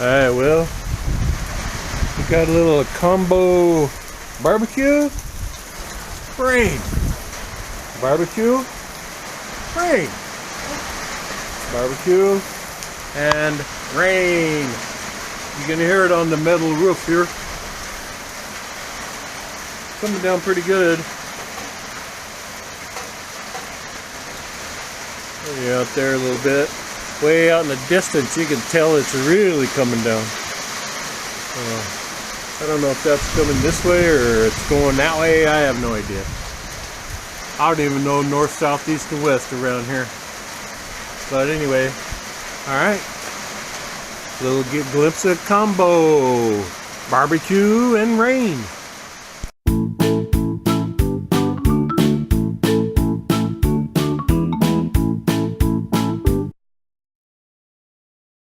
Alright, well, we got a little combo barbecue, rain. Barbecue, rain. Barbecue, and rain. You can hear it on the metal roof here. Coming down pretty good. Way out there a little bit. Way out in the distance, you can tell it's really coming down. I don't know if that's coming this way or it's going that way. I have no idea. I don't even know north, south, east, and west around here. But anyway, alright. Little glimpse of combo. Barbecue and rain.